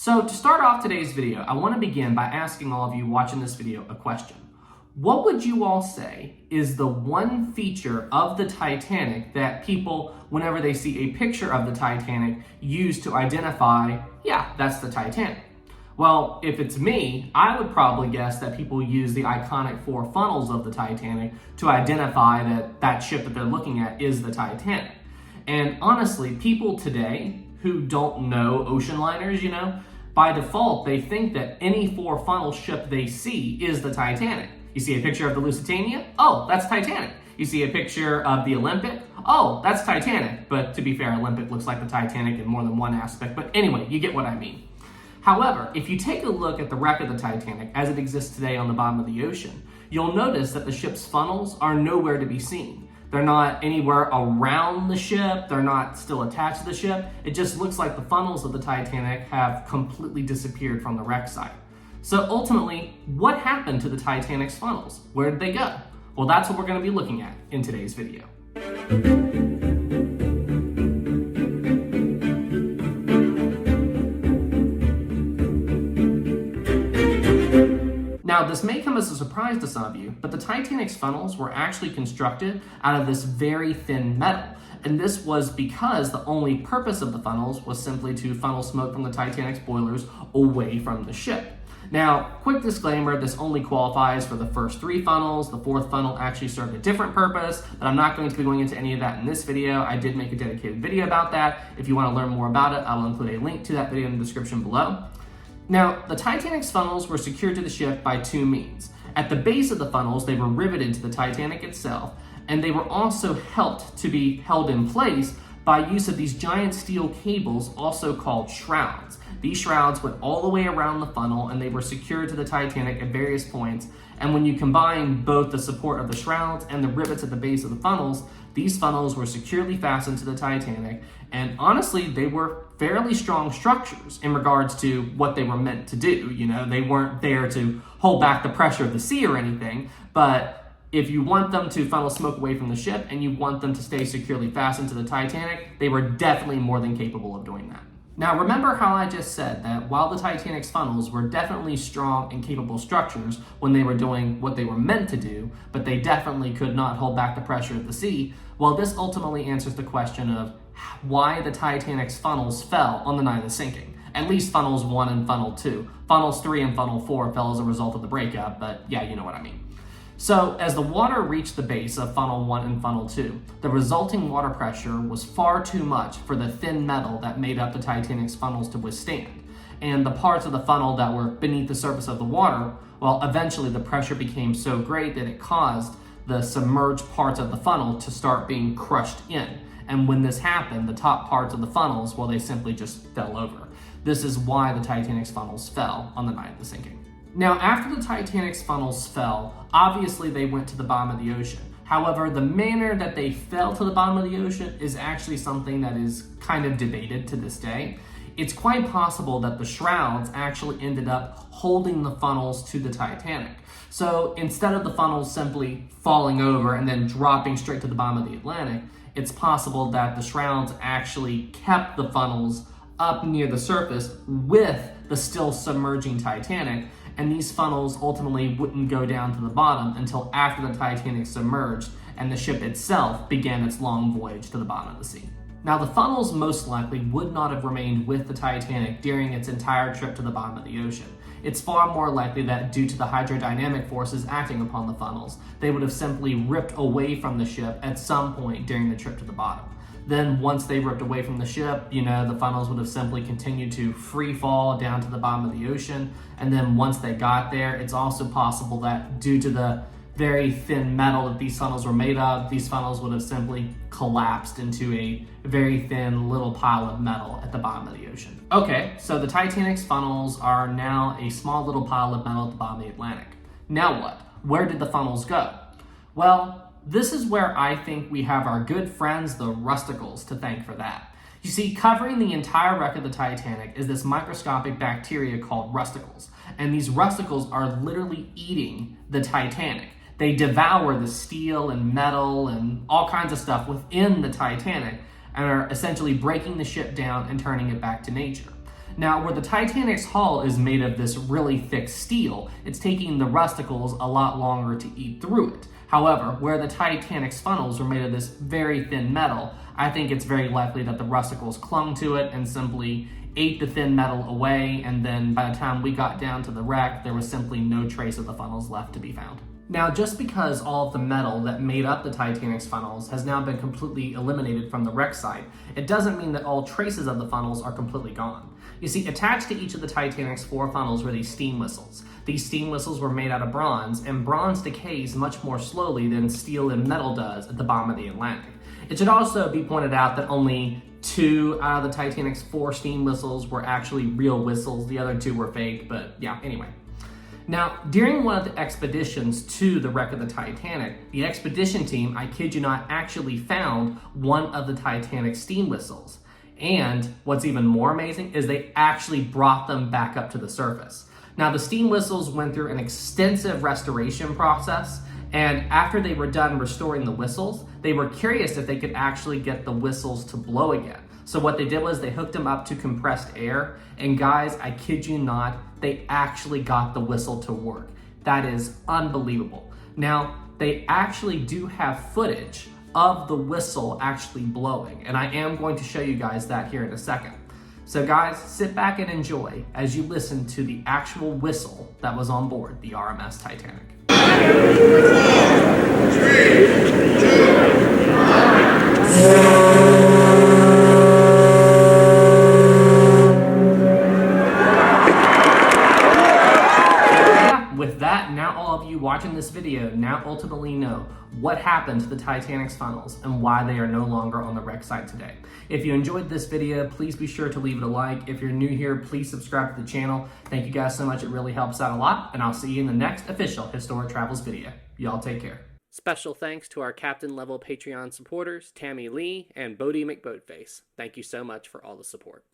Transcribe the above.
So to start off today's video, I want to begin by asking all of you watching this video a question. What would you all say is the one feature of the Titanic that people, whenever they see a picture of the Titanic, use to identify, yeah, that's the Titanic? Well, if it's me, I would probably guess that people use the iconic 4 funnels of the Titanic to identify that that ship that they're looking at is the Titanic. And honestly, people today who don't know ocean liners, by default, they think that any 4 funnel ship they see is the Titanic. You see a picture of the Lusitania? Oh, that's Titanic. You see a picture of the Olympic? Oh, that's Titanic. But to be fair, Olympic looks like the Titanic in more than one aspect. But anyway, you get what I mean. However, if you take a look at the wreck of the Titanic as it exists today on the bottom of the ocean, you'll notice that the ship's funnels are nowhere to be seen. They're not anywhere around the ship. They're not still attached to the ship. It just looks like the funnels of the Titanic have completely disappeared from the wreck site. So ultimately, what happened to the Titanic's funnels? Where did they go? Well, that's what we're going to be looking at in today's video. Now, this may come as a surprise to some of you, but the Titanic's funnels were actually constructed out of this very thin metal. And this was because the only purpose of the funnels was simply to funnel smoke from the Titanic's boilers away from the ship. Now, quick disclaimer, this only qualifies for the first 3 funnels. The 4th funnel actually served a different purpose, but I'm not going to be going into any of that in this video. I did make a dedicated video about that. If you want to learn more about it, I will include a link to that video in the description below. Now, the Titanic's funnels were secured to the ship by 2 means. At the base of the funnels, they were riveted to the Titanic itself, and they were also helped to be held in place by use of these giant steel cables, also called shrouds. These shrouds went all the way around the funnel, and they were secured to the Titanic at various points. And when you combine both the support of the shrouds and the rivets at the base of the funnels, these funnels were securely fastened to the Titanic, and honestly, they were fairly strong structures in regards to what they were meant to do. They weren't there to hold back the pressure of the sea or anything, but if you want them to funnel smoke away from the ship and you want them to stay securely fastened to the Titanic, they were definitely more than capable of doing that. Now, remember how I just said that while the Titanic's funnels were definitely strong and capable structures when they were doing what they were meant to do, but they definitely could not hold back the pressure of the sea? Well, this ultimately answers the question of why the Titanic's funnels fell on the night of the sinking. At least funnels 1 and funnel 2. Funnels 3 and funnel 4 fell as a result of the breakup, but yeah, you know what I mean. So, as the water reached the base of funnel 1 and funnel 2, the resulting water pressure was far too much for the thin metal that made up the Titanic's funnels to withstand. And the parts of the funnel that were beneath the surface of the water, well, eventually the pressure became so great that it caused the submerged parts of the funnel to start being crushed in. And when this happened, the top parts of the funnels, well, they simply just fell over. This is why the Titanic's funnels fell on the night of the sinking. Now, after the Titanic's funnels fell, obviously they went to the bottom of the ocean. However, the manner that they fell to the bottom of the ocean is actually something that is kind of debated to this day. It's quite possible that the shrouds actually ended up holding the funnels to the Titanic. So instead of the funnels simply falling over and then dropping straight to the bottom of the Atlantic, it's possible that the shrouds actually kept the funnels up near the surface with the still submerging Titanic, and these funnels ultimately wouldn't go down to the bottom until after the Titanic submerged and the ship itself began its long voyage to the bottom of the sea. Now, the funnels most likely would not have remained with the Titanic during its entire trip to the bottom of the ocean. It's far more likely that due to the hydrodynamic forces acting upon the funnels, they would have simply ripped away from the ship at some point during the trip to the bottom. Then once they ripped away from the ship, the funnels would have simply continued to free fall down to the bottom of the ocean. And then once they got there, it's also possible that due to the very thin metal that these funnels were made of, these funnels would have simply collapsed into a very thin little pile of metal at the bottom of the ocean. Okay, so the Titanic's funnels are now a small little pile of metal at the bottom of the Atlantic. Now what? Where did the funnels go? Well, this is where I think we have our good friends, the Rusticles, to thank for that. You see, covering the entire wreck of the Titanic is this microscopic bacteria called Rusticles. And these Rusticles are literally eating the Titanic. They devour the steel and metal and all kinds of stuff within the Titanic and are essentially breaking the ship down and turning it back to nature. Now, where the Titanic's hull is made of this really thick steel, it's taking the Rusticles a lot longer to eat through it. However, where the Titanic's funnels were made of this very thin metal, I think it's very likely that the Rusticles clung to it and simply ate the thin metal away, and then by the time we got down to the wreck, there was simply no trace of the funnels left to be found. Now, just because all of the metal that made up the Titanic's funnels has now been completely eliminated from the wreck site, it doesn't mean that all traces of the funnels are completely gone. You see, attached to each of the Titanic's 4 funnels were these steam whistles. These steam whistles were made out of bronze, and bronze decays much more slowly than steel and metal does at the bottom of the Atlantic. It should also be pointed out that only 2 out of the Titanic's 4 steam whistles were actually real whistles. The other 2 were fake, but yeah, anyway. Now, during one of the expeditions to the wreck of the Titanic, the expedition team, I kid you not, actually found one of the Titanic's steam whistles. And what's even more amazing is they actually brought them back up to the surface. Now, the steam whistles went through an extensive restoration process, and after they were done restoring the whistles, they were curious if they could actually get the whistles to blow again. So what they did was they hooked them up to compressed air, and guys, I kid you not, they actually got the whistle to work. That is unbelievable. Now, they actually do have footage of the whistle actually blowing, and I am going to show you guys that here in a second. So guys, sit back and enjoy as you listen to the actual whistle that was on board the RMS Titanic. 3, 2, 1. With that, now all of you watching this video now ultimately know what happened to the Titanic's funnels and why they are no longer on the wreck site today. If you enjoyed this video, please be sure to leave it a like. If you're new here, please subscribe to the channel. Thank you guys so much. It really helps out a lot, and I'll see you in the next official Historic Travels video. Y'all take care. Special thanks to our captain level Patreon supporters, Tammy Lee and Bodie McBoatface. Thank you so much for all the support.